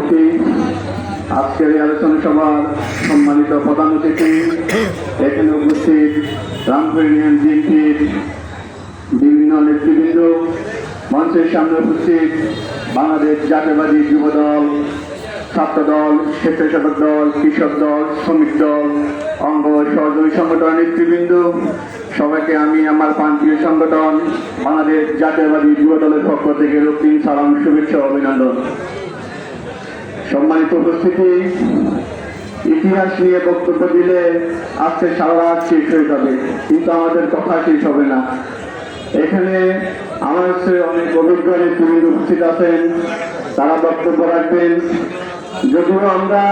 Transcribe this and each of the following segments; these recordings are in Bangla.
সভাপতি, আজকের এই আলোচনা সভার সম্মানিত প্রধান অতিথি, এখানে উপস্থিত রামপুর ইউনিয়ন বিএনপির বিভিন্ন নেতৃবৃন্দ, মঞ্চের সামনে উপস্থিত বাংলাদেশ জাতীয়বাদী যুব দল, ছাত্র দল, স্বেচ্ছাসেবক দল, কৃষক দল, শ্রমিক দল, অঙ্গ সহযোগী সংগঠন নেতৃবৃন্দ, সবাইকে আমি আমার প্রান্তীয় সংগঠন বাংলাদেশ জাতীয়বাদী যুব দলের পক্ষ থেকে রক্তিম সালাম, শুভেচ্ছা, অভিনন্দন। সম্মানিত উপস্থিতি, ইতিহাস নিয়ে বক্তব্য দিলে আজকে সারা রাত শেষ হয়ে যাবে, কিন্তু আমাদের কথা শেষ হবে না। এখানে আমার অনেক অভিজ্ঞ নেতৃবৃন্দ উপস্থিত আছেন, তারা বক্তব্য রাখবেন। যদিও আমরা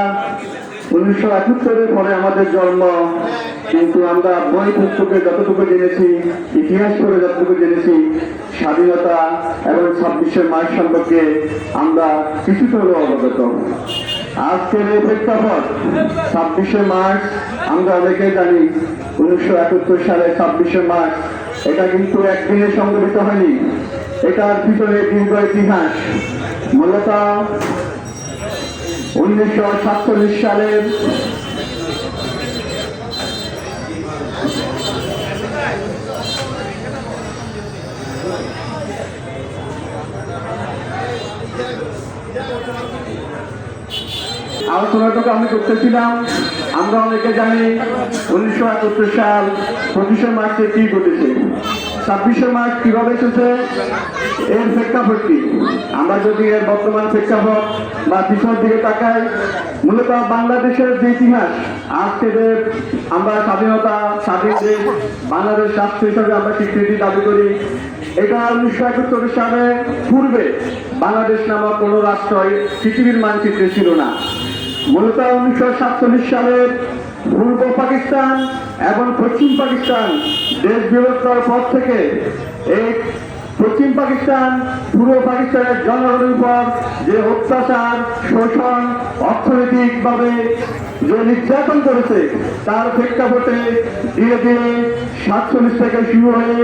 1971-এর পরে আমাদের জন্ম, কিন্তু আমরা বই পুস্তকে যতটুকু জেনেছি, ইতিহাস করে যতটুকু জেনেছি, স্বাধীনতা এবং 26শে মার্চ সম্পর্কে আমরা কিছুটা হলেও অবগত। আজকের এই প্রেক্ষাপট 26শে মার্চ আমরা অনেকে জানি, 1971 সালে 26শে মার্চ এটা কিন্তু একদিনে সংগঠিত হয়নি, এটার পিছনে দীর্ঘ ইতিহাস। মূলত 1947 সালের আলোচনাটুকু আমি করতেছিলাম। আমরা অনেকে জানি 1971 সাল 25শে মার্চে কি ঘটেছে, 26শে মার্চ কিভাবে এসেছে, এর প্রেক্ষাপট কি। আমরা যদি এর বর্তমান প্রেক্ষাপট বা পিছনের দিকে তাকাই, মূলত বাংলাদেশের যে ইতিহাস, আজকে যে আমরা স্বাধীনতা, স্বাধীন দেশ বাংলাদেশ রাষ্ট্র হিসাবে আমরা স্বীকৃতি দাবি করি, এটা 1971 সালে পূর্বে বাংলাদেশ নামক কোনো রাষ্ট্র পৃথিবীর মানচিত্রে ছিল না। মূলত 1947 সালের পূর্ব পাকিস্তান এবং পশ্চিম পাকিস্তান দেশ বিভক্তর পর থেকে এই পশ্চিম পাকিস্তান পূর্ব পাকিস্তানের জনগণের উপর যে অত্যাচার, শোষণ, অর্থনৈতিকভাবে যে নির্যাতন করেছে, তার প্রেক্ষাপটে ধীরে ধীরে 47 থেকে শুরু হয়ে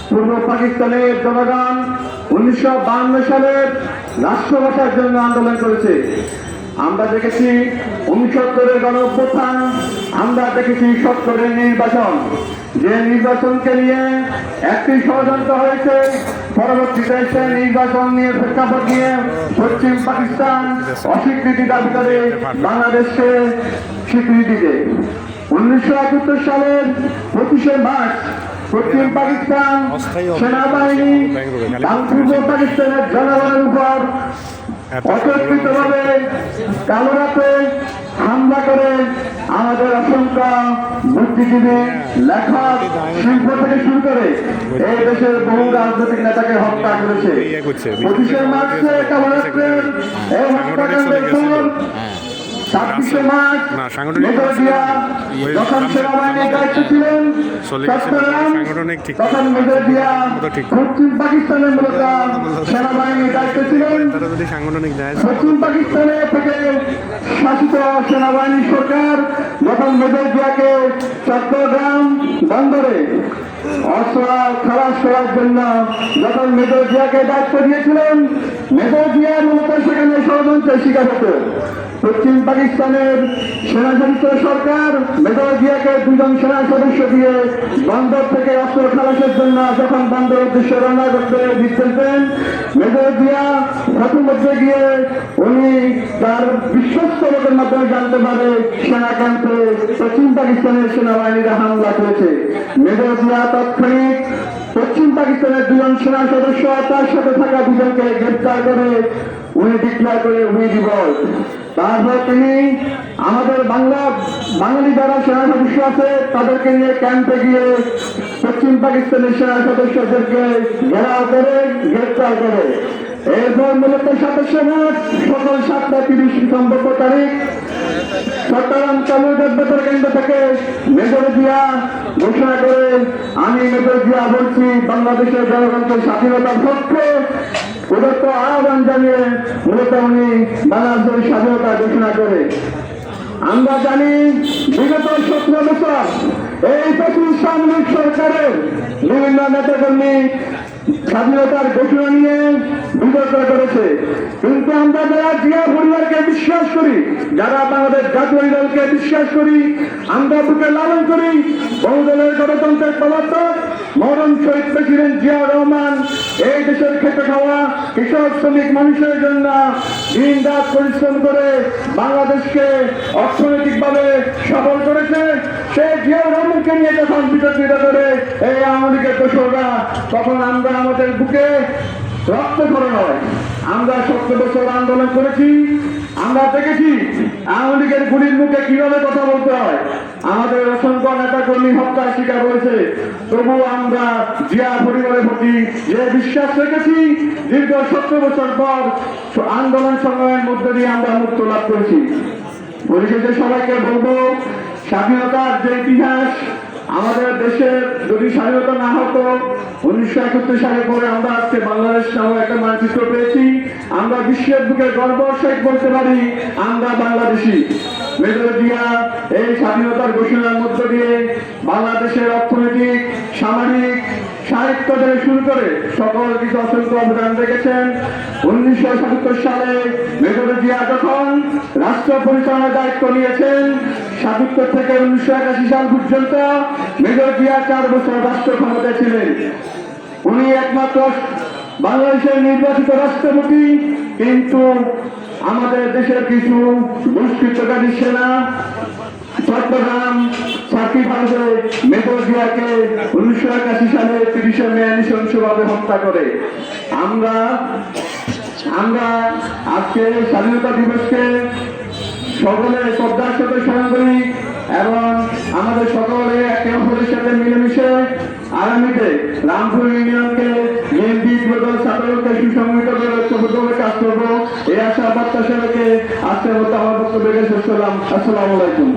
পূর্ব পাকিস্তানের জনগণ 1952 সালের রাষ্ট্রভাষার জন্য আন্দোলন করেছে। আমরা দেখেছি 69-এর গণঅভ্যুত্থান, আমরা দেখেছি 70-এর নির্বাচন, যে নির্বাচনকে নিয়ে একটি ষড়যন্ত্র হয়েছে। পরবর্তীতে সেই নির্বাচন নিয়ে প্রেক্ষাপট নিয়ে পশ্চিম পাকিস্তান অস্বীকৃতি দাবি করে বাংলাদেশকে স্বীকৃতি দেয়। 1971 সালের 25শে মার্চ পশ্চিম পাকিস্তান সেনাবাহিনী পূর্ব পাকিস্তানের জনগণের উপর অতর্কিতভাবে কালো রাতে হামলা করে আমাদের অসংখ্য বুদ্ধিজীবী, লেখক, শিল্প থেকে শুরু করে এই দেশের বহু রাজনৈতিক নেতাকে হত্যা করেছে। 25শে মার্চে কালো রাত্রের এই হত্যাকাণ্ডের পর 26শে মার্চ মেজর জিয়া যখন সেনাবাহিনীর দায়িত্বে ছিলেন, তখন মেজর জিয়া পশ্চিম পাকিস্তানের মূলত সেনাবাহিনীর দায়িত্বে ছিলেন। পশ্চিম পাকিস্তানে থেকে শাসিত সেনাবাহিনী সরকার যখন মেজর জিয়াকে চট্টগ্রাম বন্দরে অস্ত্র খালাস করার জন্য যখন মেজর জিয়াকে দায়িত্ব দিয়েছিলেন, মেজর জিয়া মূলত সেখানে ষড়যন্ত্রের শিকার হতো। পশ্চিম পাকিস্তানের সেনাশাসিত সরকার মেজর জিয়াকে 2 জন সেনা সদস্য দিয়ে বন্দর থেকে অস্ত্র খালাসের জন্য যখন বন্দরের উদ্দেশ্যে রওনা করতে দিচ্ছেন, মেজর জিয়া প্রথমে গিয়ে উনি তার বিশ্বস্ত লোকের মাধ্যমে জানতে পারে সেনা ক্যাম্পে পশ্চিম পাকিস্তানের সেনাবাহিনীরা হামলা করেছে। মেজর জিয়া তৎক্ষণিক পশ্চিম পাকিস্তানের 2 জন সেনা সদস্য তার সাথে থাকা 2 জনকে গ্রেপ্তার করে উনি ডিক্লেয়ার করে উই রিভল্ট। তারপর তিনি আমাদের বাঙালি যারা সেনা সদস্য আছে তাদেরকে নিয়ে ক্যাম্পে গিয়ে পশ্চিম পাকিস্তানের সেনা সদস্যদেরকে ঘেরাও করে গ্রেপ্তার করে। এরপর মূলত 27শে মার্চ সকাল 7:30 সম্ভাব্য তারিখ চট্টগ্রাম কালুরঘাট কেন্দ্র থেকে মেজর জিয়া ঘোষণা করে, আমি মেজর জিয়া বলছি বাংলাদেশের জনগণকে স্বাধীনতার পক্ষে প্রদত্ত আহ্বান জানিয়ে মূলত উনি বাংলাদেশের স্বাধীনতা ঘোষণা করে। আমরা জানি বিগত 17 বছর এই পশ্চিম সামরিক সরকারের বিভিন্ন নেতাকর্মী স্বাধীনতার ঘোষণা নিয়ে বিতর্ক করেছে, কিন্তু আমরা যারা জিয়া পরিবারকে বিশ্বাস করি, যারা বাংলাদেশ জাতীয় দলকে বিশ্বাস করি, আমরা বুকে লালন করি বহুদলের গণতন্ত্রের প্রবর্তক মরণ শহীদ প্রেসিডেন্ট জিয়া রহমান এই দেশের খেটে খাওয়া কৃষক শ্রমিক মানুষের জন্য দিন রাত পরিশ্রম করে বাংলাদেশকে অর্থনৈতিকভাবে সফল করেছে। সেই জিয়া রহমানকে নিয়ে যখন বিতর্কিত করে এই আওয়ামী লীগের দোষরা, তখন আমরা আমাদের বুকে রক্তক্ষরণ হয়। আমরা 70 বছর আন্দোলন করেছি, আমরা দেখেছি আওয়ামী লীগের গুলির মুখে কিভাবে কথা বলতে হয়। আমাদের অসংখ্য নেতা কর্মী হত্যার শিকার হয়েছে, তবুও আমরা জিয়া পরিবারের প্রতি যে বিশ্বাস রেখেছি, দীর্ঘ 70 বছর পর আন্দোলন সংগ্রামের মধ্যে দিয়ে আমরা মুক্ত লাভ করেছি। পরিশেষে সবাইকে বলবো, স্বাধীনতার যে ইতিহাস, আমাদের দেশের যদি স্বাধীনতা না হতো 1971 সালে পরে আমরা আজকে বাংলাদেশ নামে একটা মানচিত্র পেয়েছি। আমরা বিশ্বের বুকে গর্ব সহিত বলতে পারি আমরা বাংলাদেশি। মেজর জিয়া এই স্বাধীনতার ঘোষণার মধ্য দিয়ে বাংলাদেশের অর্থনৈতিক, সামাজিক, সাহিত্য থেকে শুরু করে সকল কিছু অসংখ্য অবদান রেখেছেন। 1977 সালে মেজর জিয়া যখন রাষ্ট্র পরিচালনার দায়িত্ব নিয়েছেন, 77 থেকে 1981 সাল পর্যন্ত মেজর জিয়া 4 বছর রাষ্ট্র ক্ষমতায় ছিলেন। উনি একমাত্র বাংলাদেশের নির্বাচিত রাষ্ট্রপতি, কিন্তু আমাদের দেশের কিছু দুষ্কৃতকারী সেনা চট্টগ্রাম সার্কিট হাউসে মেজর জিয়াকে 1981 সালে 30 মে নৃশংসভাবে হত্যা করে। আমরা আজকে স্বাধীনতা দিবসকে সকলে শ্রদ্ধার সাথে স্মরণ করি এবং আমাদের সকলে একে অপরের সাথে মিলেমিশে আগামীতে রামপুর ইউনিয়নকে বিএনপি যুবদল ছাত্রদলকে সুসংগঠিত করে ঐক্যবদ্ধভাবে কাজ করবো, এই আশা প্রত্যাশা রেখে আজকের মতো আমার বক্তব্য শেষ করলাম। আসসালামু আলাইকুম।